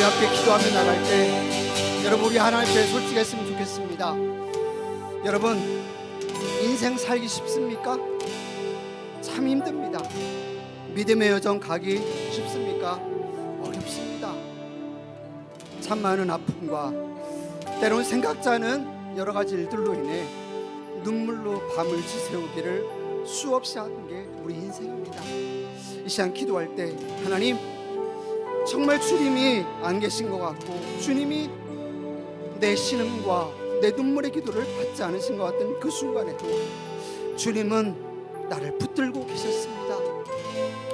[SPEAKER 1] 앞에 기도하며 나갈 때 여러분 우리 하나님 앞에 솔직했으면 좋겠습니다. 여러분 인생 살기 쉽습니까? 참 힘듭니다. 믿음의 여정 가기 쉽습니까? 어렵습니다. 참 많은 아픔과 때로는 생각지 않은 여러 가지 일들로 인해 눈물로 밤을 지새우기를 수없이 하는 게 우리 인생입니다. 이 시간 기도할 때 하나님 정말 주님이 안 계신 것 같고 주님이 내 신음과 내 눈물의 기도를 받지 않으신 것 같은 그 순간에도 주님은 나를 붙들고 계셨습니다.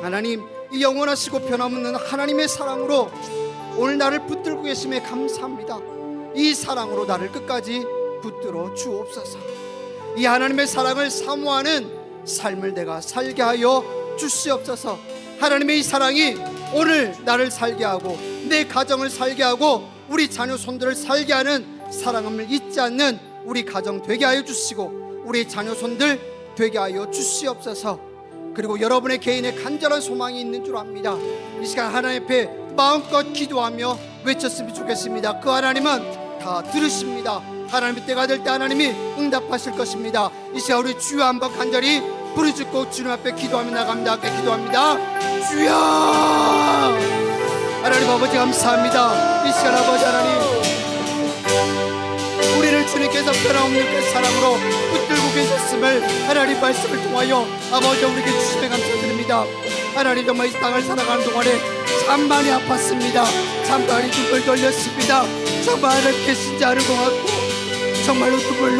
[SPEAKER 1] 하나님 이 영원하시고 변함없는 하나님의 사랑으로 오늘 나를 붙들고 계심에 감사합니다. 이 사랑으로 나를 끝까지 붙들어 주옵소서. 이 하나님의 사랑을 사모하는 삶을 내가 살게 하여 주시옵소서. 하나님의 이 사랑이 오늘 나를 살게 하고 내 가정을 살게 하고 우리 자녀 손들을 살게 하는 사랑함을 잊지 않는 우리 가정 되게 하여 주시고 우리 자녀 손들 되게 하여 주시옵소서. 그리고 여러분의 개인의 간절한 소망이 있는 줄 압니다. 이 시간 하나님 앞에 마음껏 기도하며 외쳤으면 좋겠습니다. 그 하나님은 다 들으십니다. 하나님의 때가 될 때 하나님이 응답하실 것입니다. 이 시간 우리 주여 한번 간절히 부르짖고 주님 앞에 기도하며 나갑니다. 함께 기도합니다. 주여 하나님 아버지 감사합니다. 이 시간 아버지 하나님 우리를 주님께서 변함없는 그 사랑으로 붙들고 계셨음을 하나님 말씀을 통하여 아버지 우리에게 주시며 감사드립니다. 하나님 정말 이 땅을 살아가는 동안에 참 많이 아팠습니다. 참 많이 눈물 돌렸습니다. 정말 하나님 계신지 않은 것 같고 정말로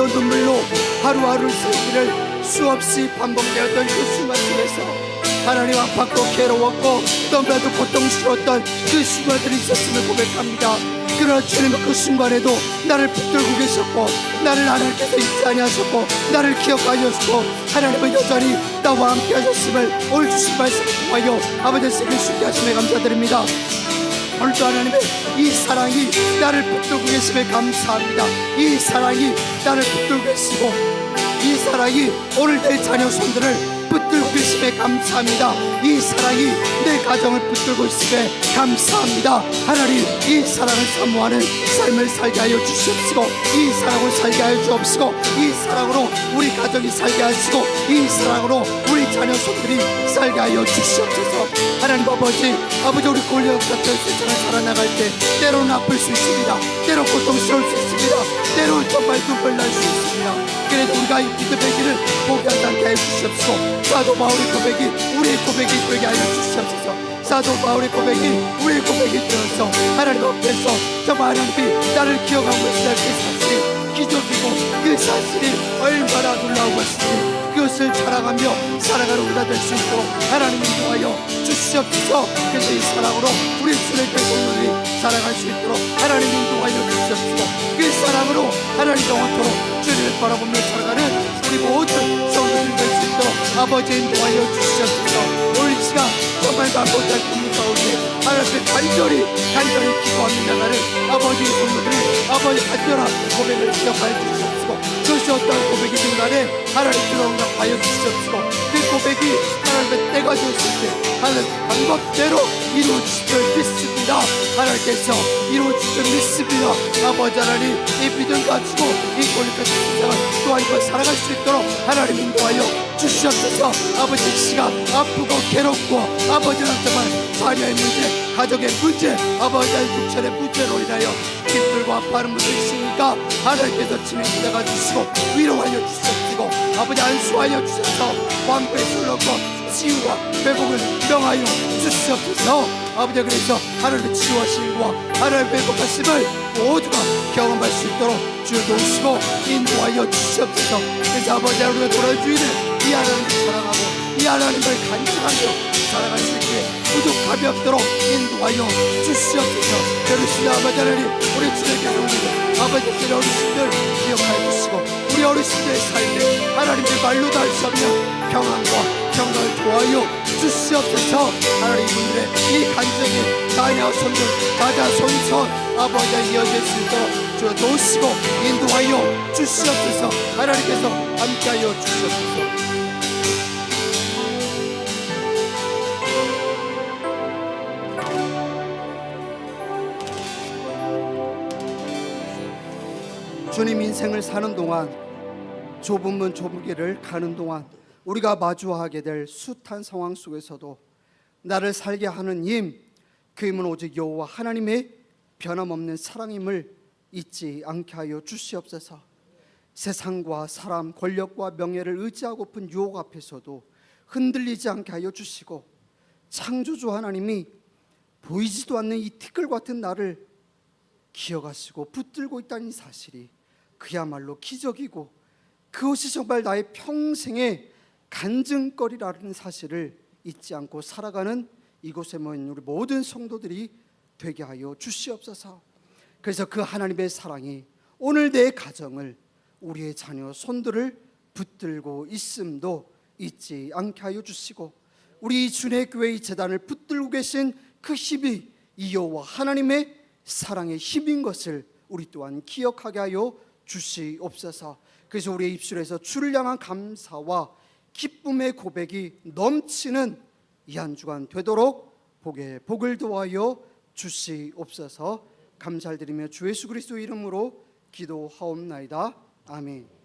[SPEAKER 1] 눈물로 하루하루 살기를 수없이 반복되었던 그 순간 속에서 하나님 아팠고 괴로웠고 너무나도 고통스러웠던 그 순간들이 있었음을 고백합니다. 그러나 주님은 그 순간에도 나를 붙들고 계셨고 나를 하나님께서 잊지 아니하셨고 나를 기억하셨고 하나님은 여전히 나와 함께 하셨음을 오늘 주신 말씀을 통하여 아버지께 쉽게 하심에 감사드립니다. 오늘도 하나님의 이 사랑이 나를 붙들고 계심에 감사합니다. 이 사랑이 나를 붙들고 계시고 이 사랑이 오늘 내 자녀 손들을 붙들고 계심에 감사합니다. 이 사랑이 내 가정을 붙들고 있음에 감사합니다. 하나님 이 사랑을 사모하는 삶을 살게 하여 주시옵시고 이 사랑을 살게 하여 주옵시고 이 사랑으로 우리 가정이 살게 하시고 이 사랑으로 우리 자녀 손들이 살게 하여 주시옵소서. 하나님 아버지 우리 골리앗 같은 세상을 살아나갈 때 때로는 아플 수 있습니다. 때로 고통스러울 수 있습니다. 때로 정말 눈물 날 수 있습니다. 그래도 우리가 이 믿음의 길을 포기하지 않게 해 주시옵시고 사도 바울의 고백이 우리의 고백이 되게 하여 주시옵소서. 사도 바울의 고백이 우리의 고백이 되어서 하나님 앞에서 정말 하나님이 나를 기억하고 있다는 그 사실이 기적이고 그 사실이 얼마나 놀라운 것인지 그것을 자랑하며 살아가는 우리가 될 수 있도록 하나님 인도하여 주시옵소서. 그래서 이 사랑으로 우리 주의 백성들이 살아갈 수 있도록 하나님 인도하여 주시옵소서. 그 사랑으로 하나님 영원토록 주님을 바라보며 살아가는 우리 모든 성도들 될 수 있도록 아버지 인도하여 주시옵소서. 오늘 이 시간 정말 감동할 꿈을 가운데 하나님께 간절히 기도하며 나가는 아버지의 성도들이 아버지 간절한 고백을 기억하여 주시옵시고 그것이 어떤 고백이든 간에 하나님께로 응답하여 주시옵시고 그 고백이 하나님의 때가 되었을 때 하나님 방법대로 이루어질 줄 믿습니다. 하나님께서 이루어질 줄 믿습니다. 아버지 하나님 이 믿음 가지고 이 골리앗 세상을 또 한 번 살아갈 수 있도록 하나님 인도하여 주시옵소서. 아버지 시간 아프고 괴롭고 아버지는 정말 자녀의 문제 가족의 문제 아버지의 육체의 문제로 인하여 힘들고 아파하는 분들 있으니까 하나님께서 친히 찾아가 주시고 위로하여 주시옵시고 아버지 안수하여 주셔서 왕부의 술렁과 치유와 회복을 명하여 주시옵소서. 아버지 그래서 하나님의 치유와 신과 하나님의 회복하심을 모두가 경험할 수 있도록 주여 도우시고 인도하여 주시옵소서. 그래서 아버지 우리가 돌아주이는 이 하나님을 사랑하고 이 하나님을 간직하며 살아갈 수 있게 부족함이 없도록 인도하여 주시옵소서. 그러시나 아버지 하나님 우리 주님께 오늘 아버지께서 어르신들 기억하여 주시고 우리 어르신들의 삶에 하나님의 말로도 할 수 없는 평안과 평강을 도와여 주시옵소서. 하나님 분들의 이 간증이 자녀 손들 가자 손손 아버지가 이어질 수 있도록 주여 도우시고 인도하여 주시옵소서. 하나님께서 함께하여 주시옵소서. 주님 인생을 사는 동안, 좁은 문 좁은 길을 가는 동안 우리가 마주하게 될 숱한 상황 속에서도 나를 살게 하는 힘, 그 힘은 오직 여호와 하나님의 변함없는 사랑임을 잊지 않게 하여 주시옵소서. 세상과 사람, 권력과 명예를 의지하고픈 유혹 앞에서도 흔들리지 않게 하여 주시고, 창조주 하나님이 보이지도 않는 이 티끌 같은 나를 기억하시고 붙들고 있다는 이 사실이 그야말로 기적이고, 그것이 정말 나의 평생의 간증거리라는 사실을 잊지 않고 살아가는 이곳에 모인 우리 모든 성도들이 되게 하여 주시옵소서. 그래서 그 하나님의 사랑이 오늘 내 가정을, 우리의 자녀 손들을 붙들고 있음도 잊지 않게 하여 주시고, 우리 주내 교회의 재단을 붙들고 계신 그 힘이 이 여호와 하나님의 사랑의 힘인 것을 우리 또한 기억하게 하여 주시옵소서. 그래서 우리의 입술에서 주를 향한 감사와 기쁨의 고백이 넘치는 이 한 주간 되도록 복을 더하여 주시옵소서. 감사를 드리며 주 예수 그리스도 이름으로 기도하옵나이다. 아멘.